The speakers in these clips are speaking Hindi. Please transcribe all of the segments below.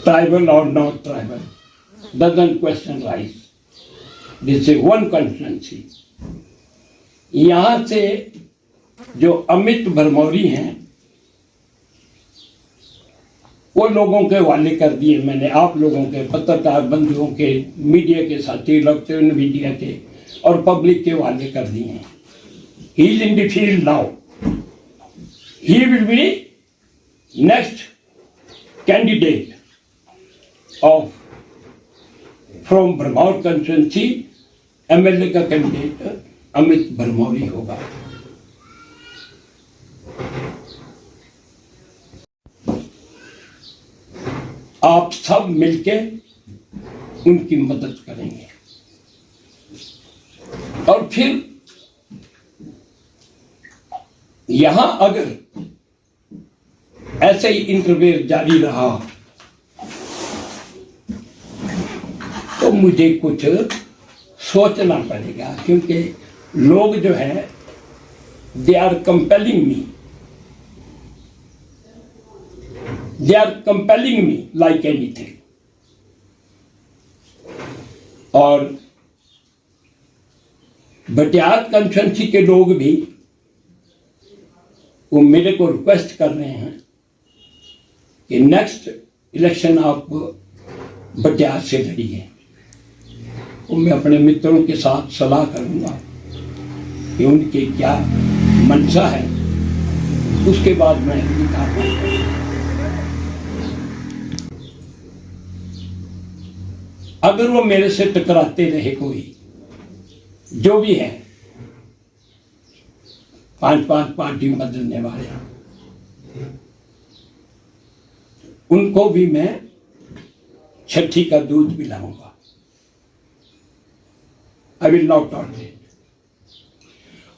Tribal or not tribal doesn't question rise. This is one constituency. यहाँ से जो अमित भरमौरी हैं वो लोगों के हवाले कर दिए मैंने, आप लोगों के, पत्रकार बंधुओं के, मीडिया के साथी, इलेक्ट्रॉनिक मीडिया के और पब्लिक के हवाले कर दिए हैं. He is in the field now. He will be next candidate of from Bharmour constituency. MLA का कैंडिडेट अमित भरमौरी होगा. आप सब मिलके उनकी मदद करेंगे और फिर यहां अगर ऐसे ही इंटरव्यू जारी रहा तो मुझे कुछ सोचना पड़ेगा, क्योंकि लोग जो है they are compelling me like anything. और भटियात कंस्टिट्यूंसी के लोग भी वो मेरे को रिक्वेस्ट कर रहे हैं कि नेक्स्ट इलेक्शन आप भटियात से लड़िए. तो मैं अपने मित्रों के साथ सलाह करूंगा कि उनके क्या मंशा है, उसके बाद मैं उनकी कार्रवाई करूंगा. अगर वो मेरे से टकराते रहे कोई, जो भी है 5-5 पार्टी बदलने वाले, उनको भी मैं छठी का दूध पिलाऊंगा. I will not tolerate.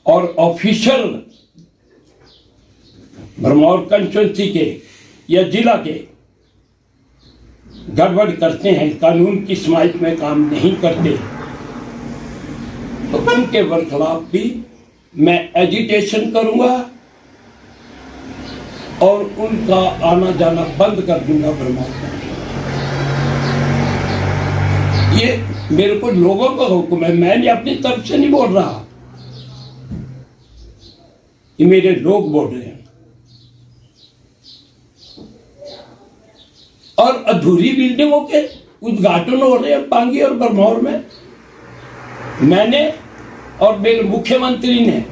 और ऑफिशियल भरमौर कंस्टिट्यूंसी के या जिला के गड़बड़ करते हैं, कानून की हिमायत में काम नहीं करते, तो उनके खिलाफ भी मैं एजिटेशन करूंगा और उनका आना जाना बंद कर दूंगा भरमौर में. ये मेरे को लोगों का हुक्म है, मैंने अपनी तरफ से नहीं बोल रहा, ये मेरे लोग बोल रहे हैं. और अधूरी बिल्डिंगों के उद्घाटन हो रहे हैं पांगी और भरमौर में. मैंने और मेरे मुख्यमंत्री ने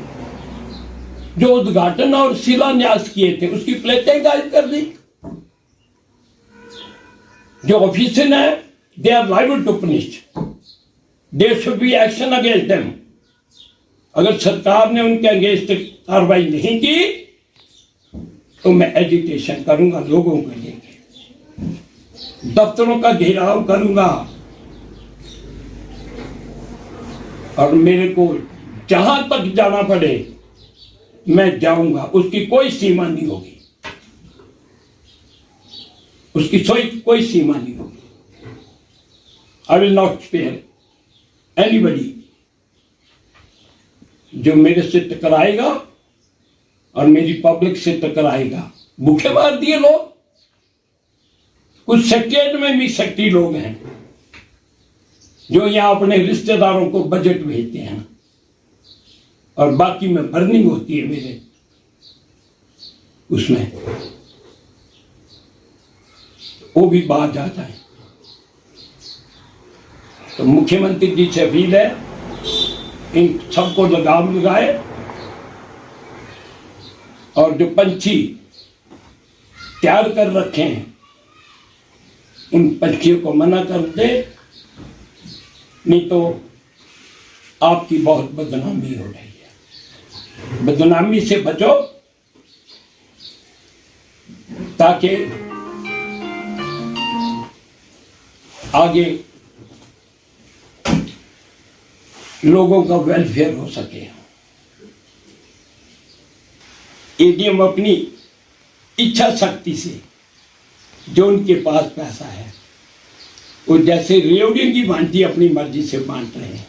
जो उद्घाटन और शिलान्यास किए थे उसकी प्लेटें गायब कर दी. जो ऑफिसर है they are liable to punish. There should be action against them. अगर सरकार ने उनके अगेंस्ट कार्रवाई नहीं की तो मैं एजिटेशन करूंगा, लोगों को लेकर दफ्तरों का घेराव करूंगा और मेरे को जहां तक जाना पड़े मैं जाऊंगा. उसकी कोई सीमा नहीं होगी, उसकी कोई सीमा नहीं होगी. I will not spare anybody. जो मेरे से टकराएगा और मेरी पब्लिक से टकराएगा, भूखे मार दिए लोग. कुछ सेक्रेट में भी शक्ति लोग हैं जो यहां अपने रिश्तेदारों को बजट भेजते हैं और बाकी में बर्निंग होती है मेरे उसमें, वो भी बाहर जाता है. तो मुख्यमंत्री जी से अपील है, इन सबको लगाम लगाए और जो पंछी तैयार कर रखे हैं उन पंछियों को मना कर दे, नहीं तो आपकी बहुत बदनामी हो रही है. बदनामी से बचो ताकि आगे लोगों का वेलफेयर हो सके. एडीएम अपनी इच्छा शक्ति से जो उनके पास पैसा है वो जैसे रेवड़ियों की भांति अपनी मर्जी से बांट रहे हैं.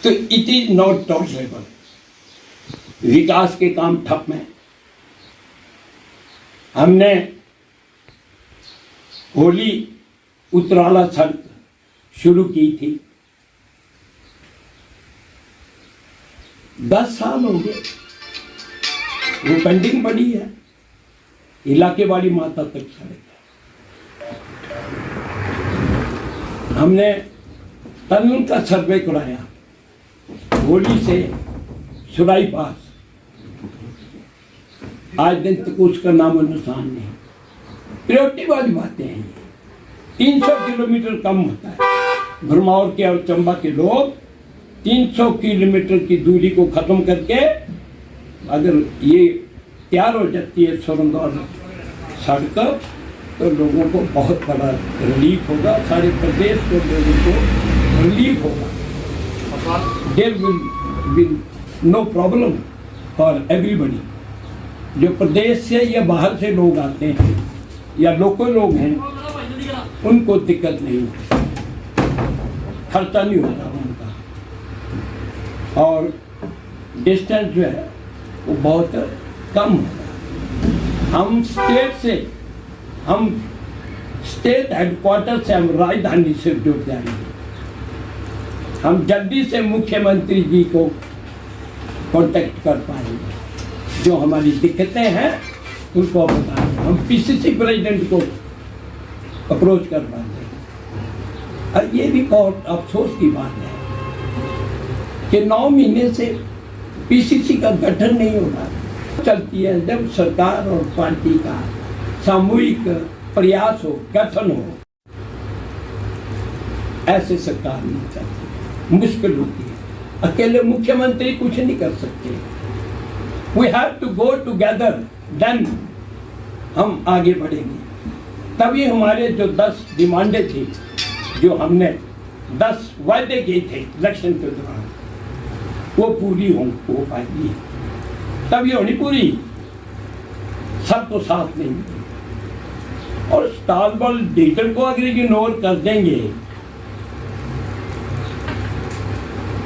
तो इट इज नॉट टॉलरेबल. विकास के काम ठप हैं। हमने होली उतराला सड़क शुरू की थी, 10 साल हो गए, वो पेंडिंग पड़ी है। इलाके वाली माता तक सड़क है। हमने टनल का सर्वे कराया, होली से सुराई पास, आज दिन तक उसका नामो निशान नहीं। प्रायोरिटी वाली बातें हैं। 300 किलोमीटर कम होता है। भरमौर के और चंबा के लोग 300 किलोमीटर की दूरी को खत्म करके अगर ये तैयार हो जाती है सुरंग और सड़क, तो लोगों को बहुत बड़ा रिलीफ होगा, सारे प्रदेश के लोगों को रिलीफ होगा। There will no problem for everybody. जो प्रदेश से या बाहर से लोग आते हैं या लोकल लोग हैं, उनको दिक्कत नहीं होती, खर्चा नहीं होता उनका, और डिस्टेंस जो है वो बहुत कम होता। हम स्टेट हेडक्वार्टर से, हम राजधानी से जुड़ जाएंगे। हम जल्दी से मुख्यमंत्री जी को कांटेक्ट कर पाएंगे, जो हमारी दिक्कतें हैं उनको बताएंगे। हम पीसीसी प्रेसिडेंट को अप्रोच कर पाएंगे। और ये भी बहुत अफसोस की बात है कि 9 महीने से पीसीसी का गठन नहीं हो रहा। चलती है जब सरकार और पार्टी का सामूहिक प्रयास हो, गठन हो, ऐसे सरकार नहीं चलती, मुश्किल होती है। अकेले मुख्यमंत्री कुछ नहीं कर सकते। We have to go together, then हम आगे बढ़ेंगे। तभी हमारे जो 10 डिमांडें थी, जो हमने 10 वायदे किए थे इलेक्शन के दौरान, वो पूरी हो पाएगी। तभी होनी पूरी, सबको साथ नहीं मिलेगी। और स्टालबल लीडर को अगर इग्नोर कर देंगे,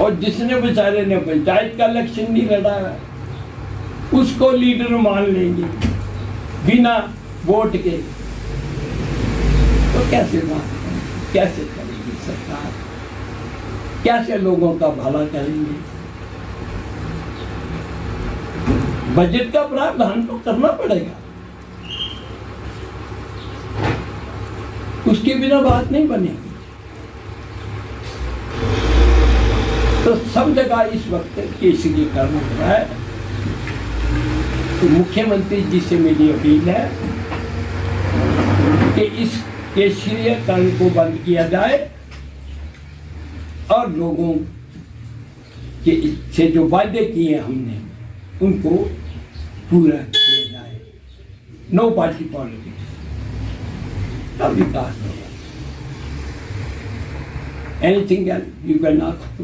और जिसने बेचारे ने पंचायत का इलेक्शन नहीं लड़ा, उसको लीडर मान लेंगे बिना वोट के, तो कैसे बात करेंगे, कैसे करेगी सरकार, कैसे लोगों का भला करेंगे। बजट का प्रावधान तो करना पड़ेगा, उसके बिना बात नहीं बनेगी। तो सब जगह इस वक्त केसरी करना हो रहा है। तो मुख्यमंत्री जी से मेरी अपील है कि इस केसरीकरण को बंद किया जाए और लोगों के से जो वायदे किए हमने उनको पूरा किया जाए। नो पार्टी पॉलिटिक्स, तब विकास होगा। Anything else you can ask.